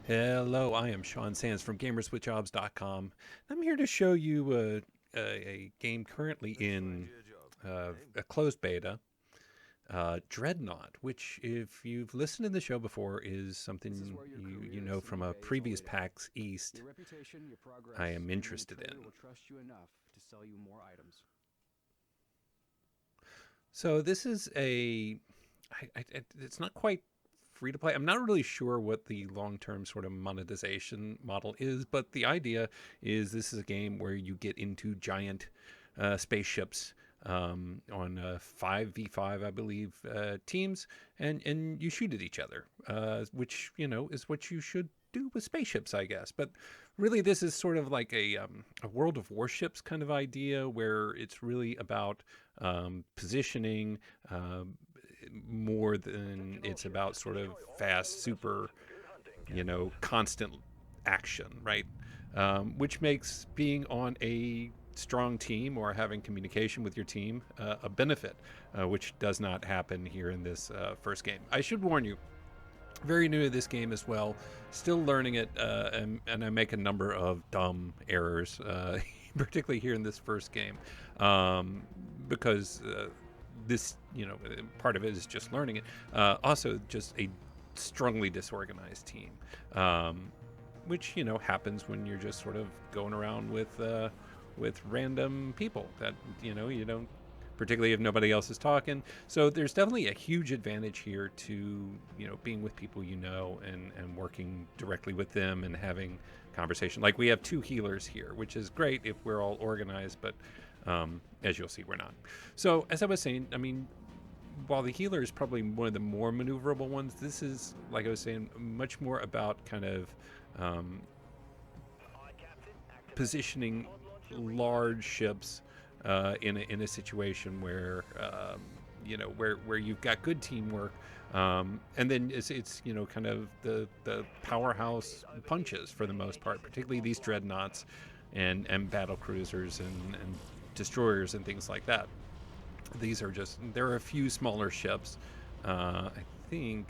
Hello, I am Sean Sands from gamerswithjobs.com. I'm here to show you a game currently in a closed beta, Dreadnought, which, if you've listened to the show before, is something you know from a previous PAX East I am interested in. So this is it's not quite free to play. I'm not really sure what the long term sort of monetization model is, but the idea is this is a game where you get into giant spaceships on 5v5, I believe, teams, and you shoot at each other, which, is what you should do with spaceships, I guess. But really, this is sort of like a World of Warships kind of idea where it's really about positioning more than it's about sort of fast, super, constant action, right? Which makes being on a strong team or having communication with your team a benefit, which does not happen here in this first game. I should warn you, very new to this game as well, still learning it, and I make a number of dumb errors, particularly here in this first game, because this, part of it is just learning it. Also, just a strongly disorganized team, which happens when you're just sort of going around with random people that you don't, particularly if nobody else is talking. So there's definitely a huge advantage here to being with people and working directly with them and having conversation. Like, we have two healers here, which is great if we're all organized, but as you'll see, we're not. So as I was saying, I mean, while the healer is probably one of the more maneuverable ones, this is, like I was saying, much more about kind of positioning large ships in a situation where where you've got good teamwork, and then it's kind of the powerhouse punches for the most part, particularly these dreadnoughts and battle cruisers and destroyers and things like that. These are just, there are a few smaller ships. I think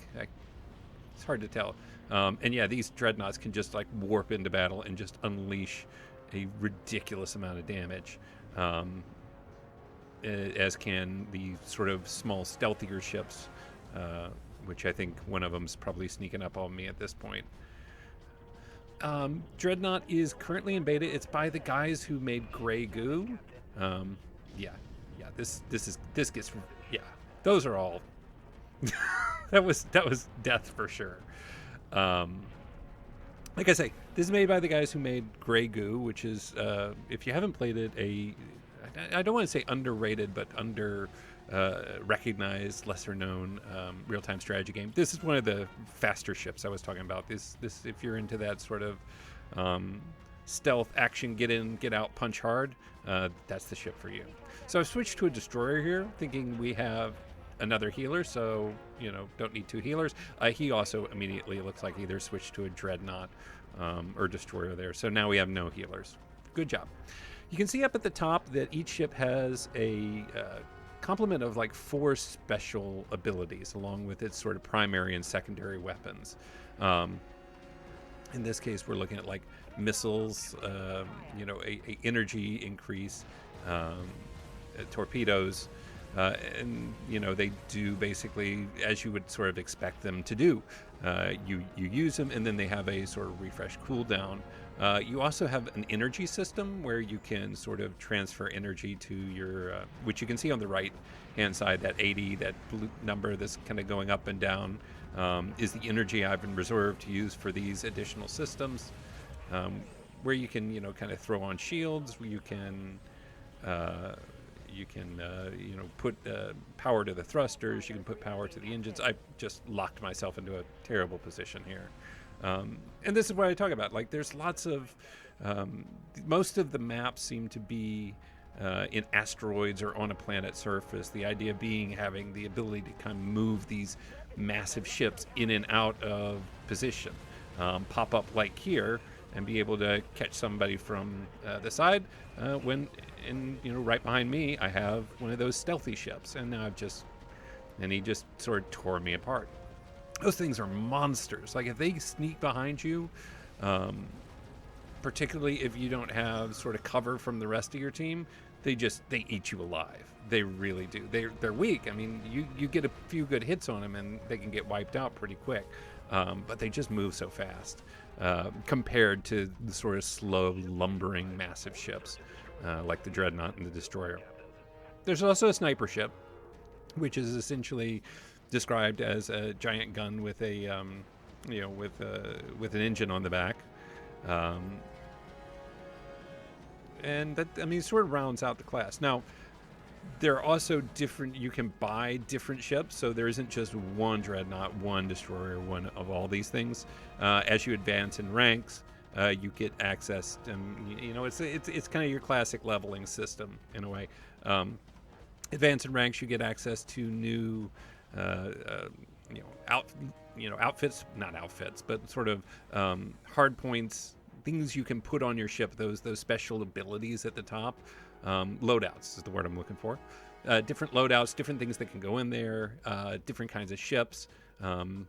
it's hard to tell. And yeah, these dreadnoughts can just like warp into battle and just unleash a ridiculous amount of damage, as can the sort of small, stealthier ships, which I think one of them's probably sneaking up on me at this point. Dreadnought is currently in beta. It's by the guys who made Grey Goo. Yeah. This gets, yeah. Those are all. that was death for sure. Like I say, this is made by the guys who made Grey Goo, which is, if you haven't played it, I don't want to say underrated, but recognized, lesser known real-time strategy game. This is one of the faster ships I was talking about. This if you're into that sort of stealth action, get in, get out, punch hard, that's the ship for you. So I've switched to a destroyer here, thinking we have another healer, so don't need two healers. He also immediately looks like either switched to a dreadnought or destroyer there. So now we have no healers. Good job. You can see up at the top that each ship has a complement of like 4 special abilities, along with its sort of primary and secondary weapons. In this case, we're looking at like missiles, a energy increase, torpedoes, and they do basically as you would sort of expect them to do. You use them, and then they have a sort of refresh cooldown. You also have an energy system where you can sort of transfer energy to your, which you can see on the right hand side, that 80, that blue number that's kind of going up and down, is the energy I've been reserved to use for these additional systems, where you can kind of throw on shields, where you can put power to the thrusters, you can put power to the engines. I just locked myself into a terrible position here. And this is what I talk about. Like, there's lots of, most of the maps seem to be in asteroids or on a planet surface. The idea being having the ability to kind of move these massive ships in and out of position, pop up like here, and be able to catch somebody from the side when, right behind me, I have one of those stealthy ships, and now and he just sort of tore me apart. those things are monsters. Like if they sneak behind you, um, particularly if you don't have sort of cover from the rest of your team, they eat you alive. They really do. They're weak. I mean, you get a few good hits on them and they can get wiped out pretty quick. But they just move so fast compared to the sort of slow, lumbering, massive ships like the Dreadnought and the Destroyer. There's also a sniper ship, which is essentially described as a giant gun with a with an engine on the back. Um, and that, I mean, sort of rounds out the class. Now, there are also different, you can buy different ships, so there isn't just one Dreadnought, one Destroyer, one of all these things. As you advance in ranks, you get access to, it's kind of your classic leveling system in a way. Advance in ranks, you get access to new uh, uh, outfits, not outfits, but sort of hard points, things you can put on your ship, those special abilities at the top. Loadouts is the word I'm looking for. Different loadouts, different things that can go in there, different kinds of ships. And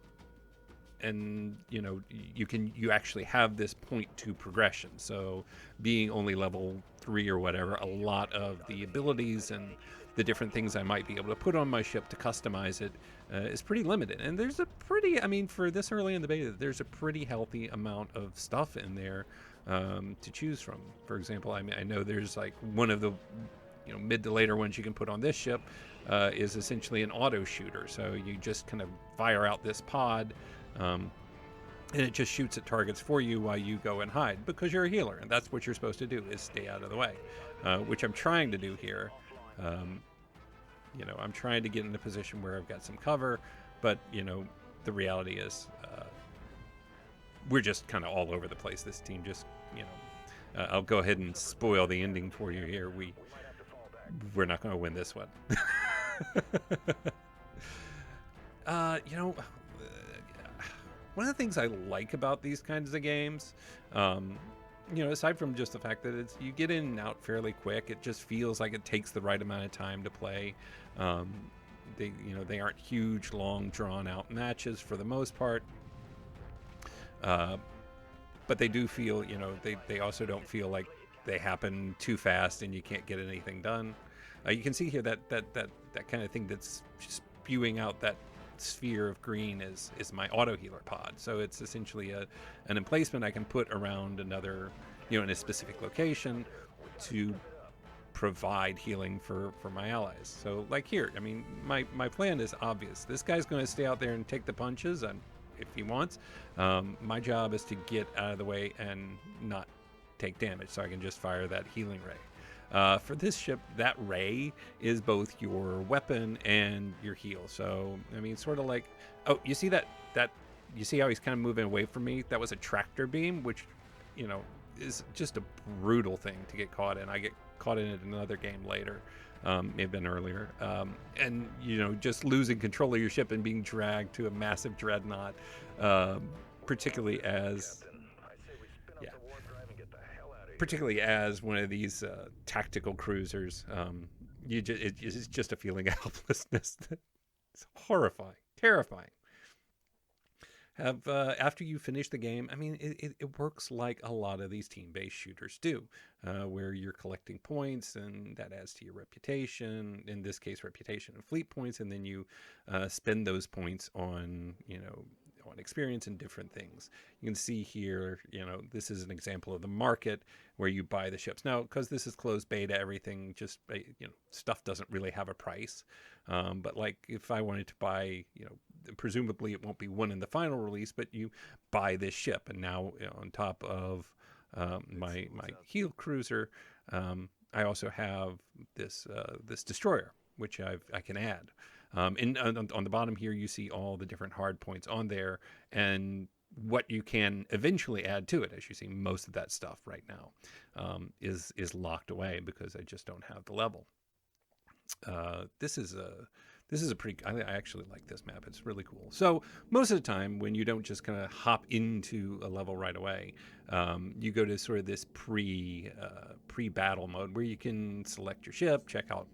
you actually have this point to progression. So being only level 3 or whatever, a lot of the abilities and the different things I might be able to put on my ship to customize it is pretty limited. And there's a pretty, I mean, for this early in the beta, there's a pretty healthy amount of stuff in there to choose from. For example, I mean, I know there's like one of the mid to later ones you can put on this ship is essentially an auto shooter. So you just kind of fire out this pod, and it just shoots at targets for you while you go and hide, because you're a healer, and that's what you're supposed to do, is stay out of the way, which I'm trying to do here. I'm trying to get in a position where I've got some cover, but the reality is we're just kind of all over the place. This team just, I'll go ahead and spoil the ending for you here. We're not going to win this one. One of the things I like about these kinds of games, aside from just the fact that you get in and out fairly quick, it just feels like it takes the right amount of time to play. They aren't huge, long, drawn-out matches for the most part. But they do feel, they also don't feel like they happen too fast and you can't get anything done. You can see here that kind of thing that's spewing out that sphere of green is my auto healer pod. So it's essentially an emplacement I can put around another, in a specific location to provide healing for my allies. So like here, I mean, my plan is obvious. This guy's going to stay out there and take the punches if he wants. My job is to get out of the way and not take damage, so I can just fire that healing ray. For this ship, that ray is both your weapon and your heal. So, I mean, sort of like, oh, you see that you see how he's kind of moving away from me? That was a tractor beam, which, is just a brutal thing to get caught in. I get caught in it in another game later, may have been earlier. And, just losing control of your ship and being dragged to a massive dreadnought, particularly as one of these tactical cruisers, it's just a feeling of helplessness. It's horrifying, terrifying. After you finish the game, I mean, it works like a lot of these team-based shooters do, where you're collecting points, and that adds to your reputation. In this case, reputation and fleet points, and then you spend those points on on experience and different things. You can see here, this is an example of the market where you buy the ships. Now, because this is closed beta, everything just, stuff doesn't really have a price. But like if I wanted to buy, presumably it won't be one in the final release, but you buy this ship, and now on top of my heel cruiser, I also have this destroyer, which I can add. On the bottom here, you see all the different hard points on there and what you can eventually add to it. As you see, most of that stuff right now is locked away because I just don't have the level. This is a pretty, I actually like this map. It's really cool. So most of the time when you don't just kind of hop into a level right away, you go to sort of this pre-battle mode where you can select your ship, check out,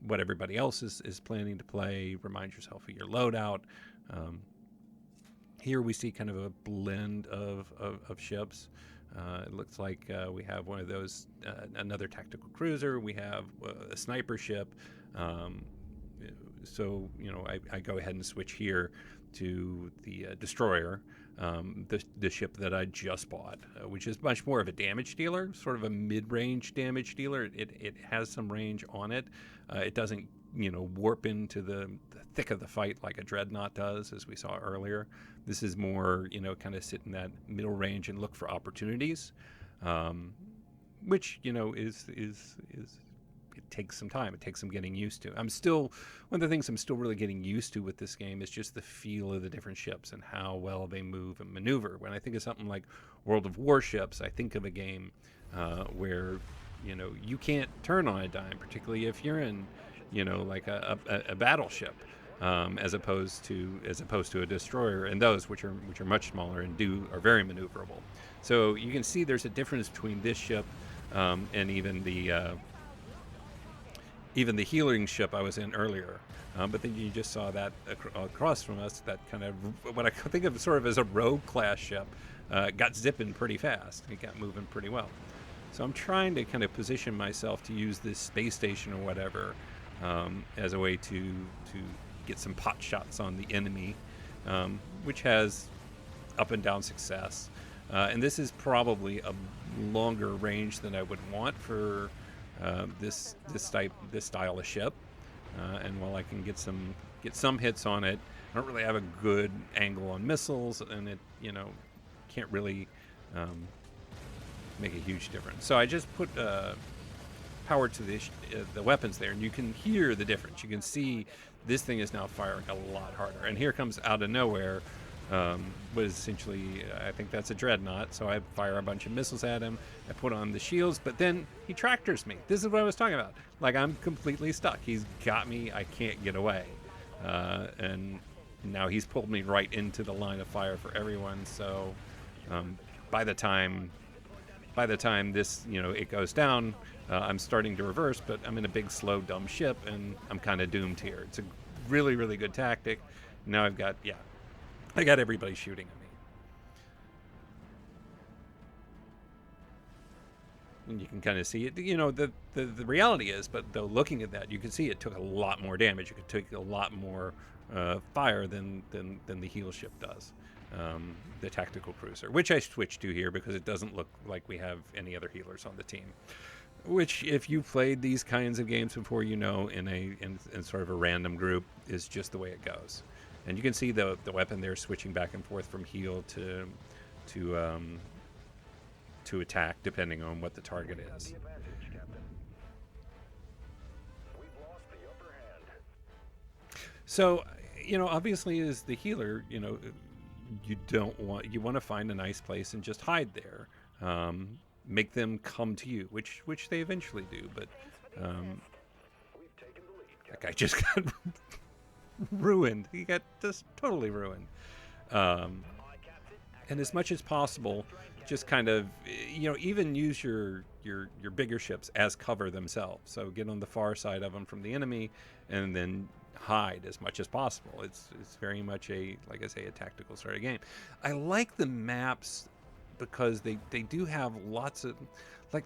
what everybody else is planning to play. Remind yourself of your loadout. Here we see kind of a blend of ships. It looks like we have one of those, another tactical cruiser. We have a sniper ship. So, I go ahead and switch here to the destroyer, the ship that I just bought, which is much more of a damage dealer, sort of a mid-range damage dealer. It has some range on it. It doesn't, warp into the thick of the fight like a Dreadnought does, as we saw earlier. This is more, kind of sit in that middle range and look for opportunities, which, is it takes some time. It takes some getting used to. One of the things I'm still really getting used to with this game is just the feel of the different ships and how well they move and maneuver. When I think of something like World of Warships, I think of a game where, you can't turn on a dime, particularly if you're in, like a battleship, as opposed to a destroyer, and those which are much smaller and are very maneuverable. So you can see there's a difference between this ship and even the healing ship I was in earlier. But then you just saw that across from us, that kind of what I think of sort of as a rogue class ship, got zipping pretty fast. It got moving pretty well. So I'm trying to kind of position myself to use this space station or whatever as a way to get some pot shots on the enemy, which has up and down success. And this is probably a longer range than I would want for this style of ship. And while I can get some hits on it, I don't really have a good angle on missiles, and it can't really make a huge difference. So I just put power to the weapons there, and you can hear the difference. You can see this thing is now firing a lot harder. And here comes out of nowhere was essentially, I think that's a Dreadnought. So I fire a bunch of missiles at him. I put on the shields, but then he tractors me. This is what I was talking about. Like, I'm completely stuck. He's got me. I can't get away. And now he's pulled me right into the line of fire for everyone. So by the time this, it goes down, I'm starting to reverse, but I'm in a big, slow, dumb ship, and I'm kind of doomed here. It's a really, really good tactic. Now I got everybody shooting at me. And you can kind of see it. The reality is, but though looking at that, you can see it took a lot more damage. It could take a lot more fire than the heal ship does. The tactical cruiser, which I switched to here because it doesn't look like we have any other healers on the team. Which, if you played these kinds of games before, in sort of a random group, is just the way it goes. And you can see the weapon there switching back and forth from heal to attack, depending on what the target is. So, obviously, as the healer, you want to find a nice place and just hide there. Make them come to you, which they eventually do. But that guy just got ruined. He got just totally ruined. And as much as possible, just kind of, even use your bigger ships as cover themselves. So get on the far side of them from the enemy, and then hide as much as possible. It's very much like I say, a tactical sort of game. I like the maps because they do have lots of,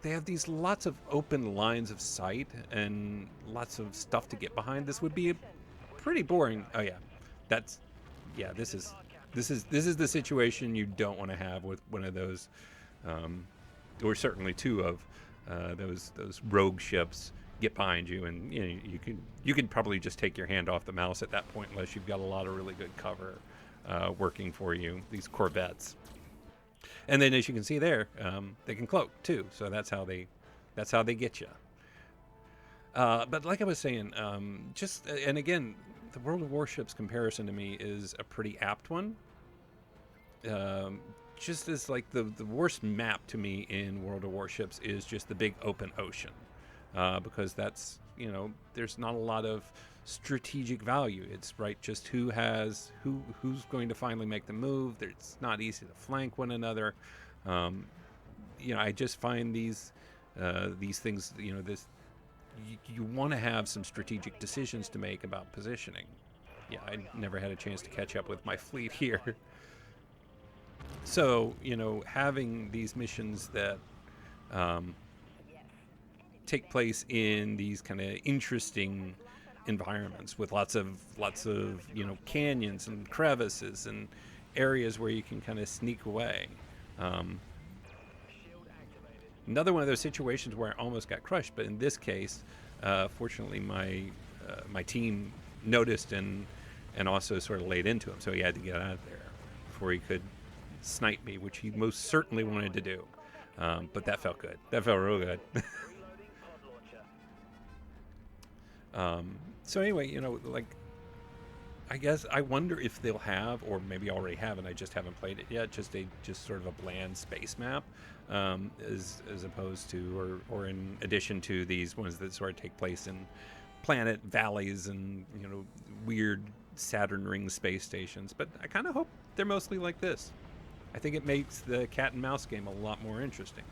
they have these lots of open lines of sight and lots of stuff to get behind. This would be pretty boring. Oh yeah, this is the situation you don't want to have with one of those, or certainly two of those rogue ships get behind you, and you can probably just take your hand off the mouse at that point, unless you've got a lot of really good cover working for you. These Corvettes, and then as you can see there, they can cloak too. So that's how they get you. But like I was saying, and again, the World of Warships comparison to me is a pretty apt one. Just as like the worst map to me in World of Warships is just the big open ocean, because that's, there's not a lot of strategic value. It's just who's going to finally make the move. It's not easy to flank one another. I just find these things, you want to have some strategic decisions to make about positioning. Yeah, I never had a chance to catch up with my fleet here. So, having these missions that take place in these kind of interesting environments with lots of canyons and crevices and areas where you can kind of sneak away. Another one of those situations where I almost got crushed, but in this case, fortunately, my team noticed and also sort of laid into him, so he had to get out of there before he could snipe me, which he most certainly wanted to do. But that felt good. That felt real good. So anyway, I guess I wonder if they'll have, or maybe already have, and I just haven't played it yet, just sort of a bland space map, as opposed to, or in addition to these ones that sort of take place in planet valleys and weird Saturn ring space stations. But I kind of hope they're mostly like this. I think it makes the cat and mouse game a lot more interesting.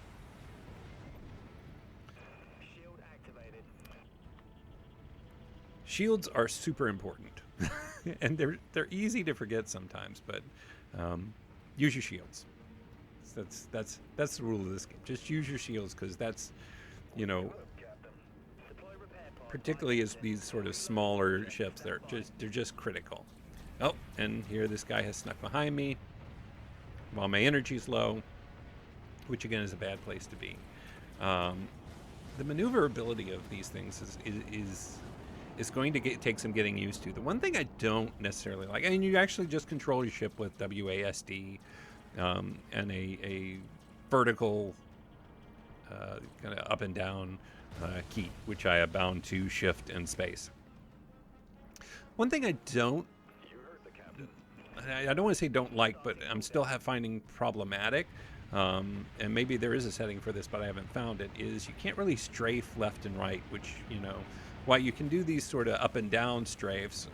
Shields are super important, and they're easy to forget sometimes. But use your shields. That's the rule of this game. Just use your shields, because that's, particularly as these sort of smaller ships, they're just critical. Oh, and here this guy has snuck behind me while my energy's low, which again is a bad place to be. The maneuverability of these things is going to take some getting used to. The one thing I don't necessarily like, and you actually just control your ship with WASD and a vertical kind of up and down key, which I have bound to shift and space. One thing I don't want to say don't like, but I'm still finding problematic, and maybe there is a setting for this, but I haven't found it, is you can't really strafe left and right, which, while you can do these sort of up and down strafes,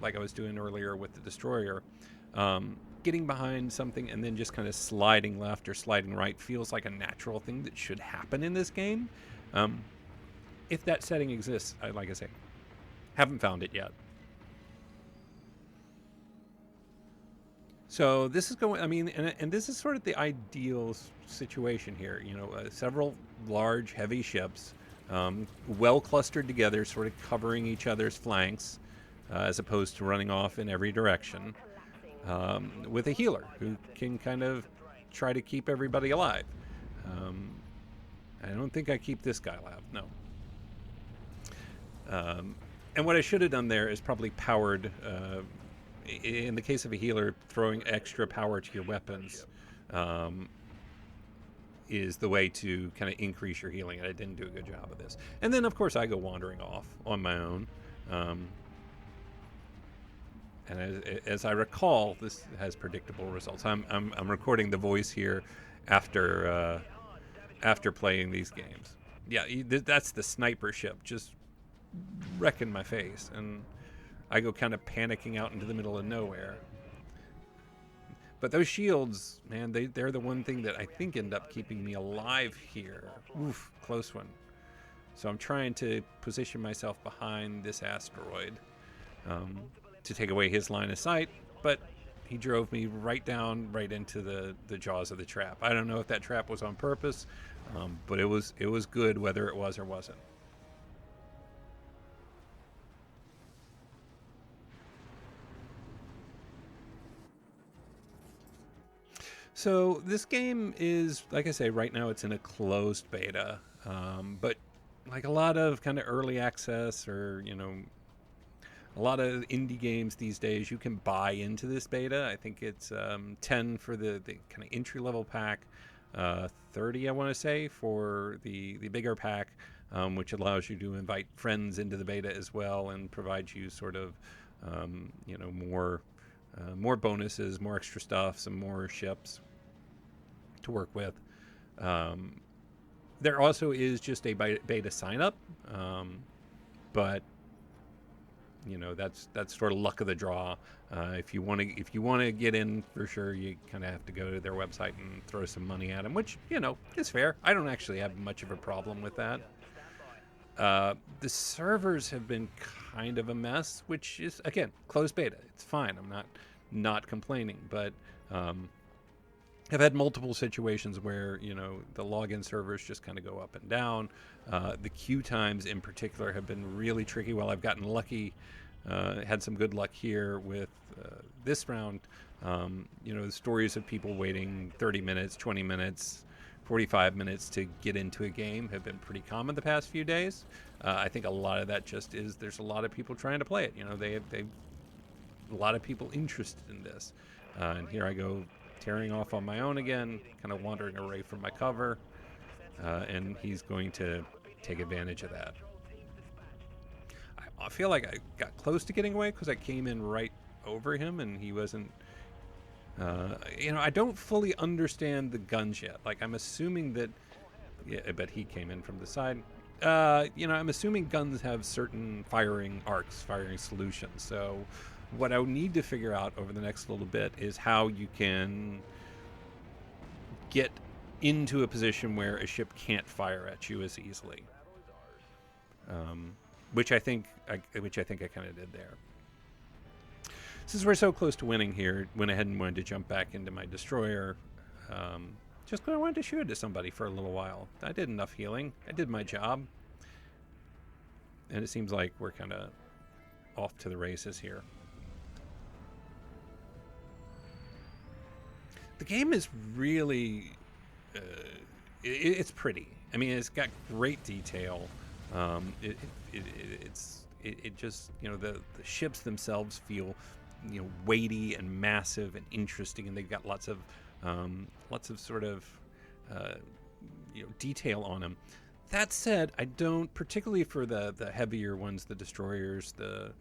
like I was doing earlier with the destroyer, getting behind something and then just kind of sliding left or sliding right feels like a natural thing that should happen in this game. If that setting exists, like I say, haven't found it yet. So this is going, and this is sort of the ideal situation here. Several large, heavy ships, well clustered together, sort of covering each other's flanks, as opposed to running off in every direction, with a healer who can kind of try to keep everybody alive. I don't think I keep this guy alive, no. And what I should have done there is probably powered, in the case of a healer, throwing extra power to your weapons is the way to kind of increase your healing, and I didn't do a good job of this. And then, of course, I go wandering off on my own. And as I recall, this has predictable results. I'm recording the voice here after playing these games. Yeah, that's the sniper ship just wrecking my face, and I go kind of panicking out into the middle of nowhere. But those shields, man, they're the one thing that I think end up keeping me alive here. Oof, close one. So I'm trying to position myself behind this asteroid to take away his line of sight, but he drove me right into the jaws of the trap. I don't know if that trap was on purpose, but it was good whether it was or wasn't. So this game is, like I say, right now it's in a closed beta, but like a lot of kind of early access or, a lot of indie games these days, you can buy into this beta. I think it's $10 for the kind of entry-level pack, $30, I want to say, for the bigger pack, which allows you to invite friends into the beta as well and provides you sort of, more bonuses, more extra stuff, some more ships to work with. There also is just a beta sign-up, but that's sort of luck of the draw. If you want to get in for sure, you kind of have to go to their website and throw some money at them, which is fair. I don't actually have much of a problem with that. The servers have been kind of a mess, which is, again, closed beta. It's fine. I'm not complaining, but I've had multiple situations where, the login servers just kind of go up and down. The queue times in particular have been really tricky. While I've gotten lucky, had some good luck here with this round, the stories of people waiting 30 minutes, 20 minutes, 45 minutes to get into a game have been pretty common the past few days. I think a lot of that just is there's a lot of people trying to play it. They a lot of people interested in this. And here I go tearing off on my own again, kind of wandering away from my cover. And he's going to take advantage of that. I feel like I got close to getting away because I came in right over him and he wasn't. I don't fully understand the guns yet. Like, I'm assuming that. Yeah, but he came in from the side. I'm assuming guns have certain firing arcs, firing solutions. So, what I would need to figure out over the next little bit is how you can get into a position where a ship can't fire at you as easily. Which I think I kind of did there. Since we're so close to winning here, went ahead and wanted to jump back into my destroyer. Just because I wanted to shoot at somebody for a little while. I did enough healing. I did my job. And it seems like we're kind of off to the races here. The game is really... it's pretty. I mean, it's got great detail. It just, the ships themselves feel, weighty and massive and interesting, and they've got lots of sort of, detail on them. That said, I don't, particularly for the heavier ones, the destroyers, the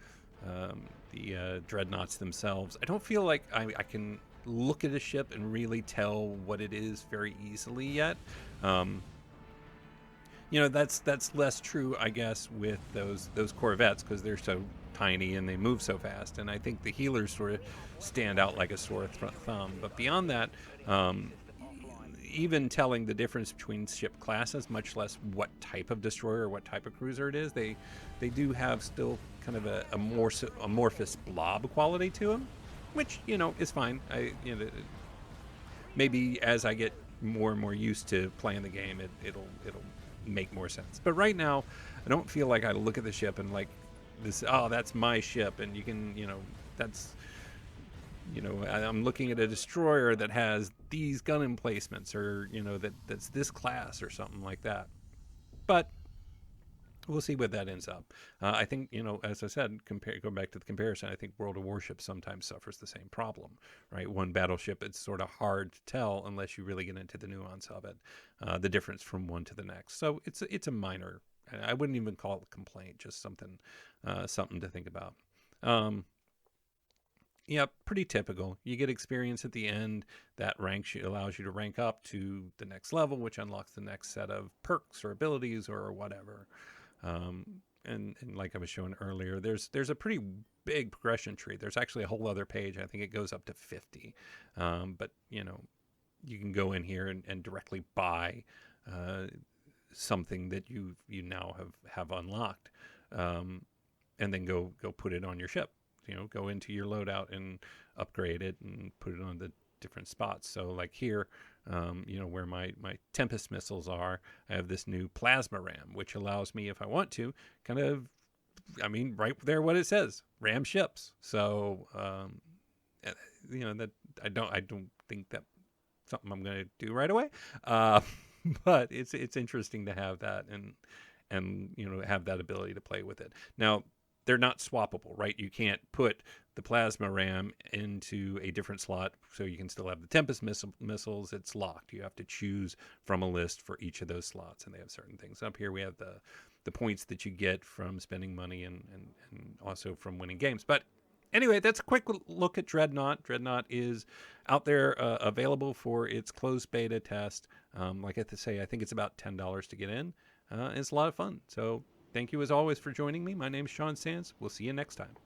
dreadnoughts themselves, I don't feel like I can look at a ship and really tell what it is very easily yet. That's less true, I guess, with those Corvettes because they're so tiny and they move so fast. And I think the healers sort of stand out like a sore thumb. But beyond that, even telling the difference between ship classes, much less what type of destroyer or what type of cruiser it is, they do have still kind of a more amorphous blob quality to them, which is fine. Maybe as I get more and more used to playing the game, it'll make more sense. But right now, I don't feel like I look at the ship and like this. Oh, that's my ship, and you can, that's. I'm looking at a destroyer that has these gun emplacements, or that's this class or something like that. But we'll see what that ends up. I think, as I said, go back to the comparison, I think World of Warships sometimes suffers the same problem, right? One battleship, it's sort of hard to tell unless you really get into the nuance of it, the difference from one to the next. So it's a minor, I wouldn't even call it a complaint, just something to think about. Yeah, pretty typical. You get experience at the end that allows you to rank up to the next level, which unlocks the next set of perks or abilities or whatever. And like I was showing earlier, there's a pretty big progression tree. There's actually a whole other page. I think it goes up to 50. But you can go in here and directly buy something that you now have unlocked, and then go put it on your ship. Go into your loadout and upgrade it and put it on the different spots. So like here, where my Tempest missiles are, I have this new plasma ram, which allows me, if I want to, kind of, right there what it says, ram ships. So, that I don't think that's something I'm going to do right away. But it's interesting to have that and have that ability to play with it. Now, they're not swappable, right? You can't put the plasma ram into a different slot so you can still have the Tempest missiles. It's locked. You have to choose from a list for each of those slots, and they have certain things. Up here we have the points that you get from spending money and also from winning games. But anyway, that's a quick look at Dreadnought. Dreadnought is out there, available for its closed beta test. Like I say, I think it's about $10 to get in. It's a lot of fun. So thank you as always for joining me. My name's Sean Sands. We'll see you next time.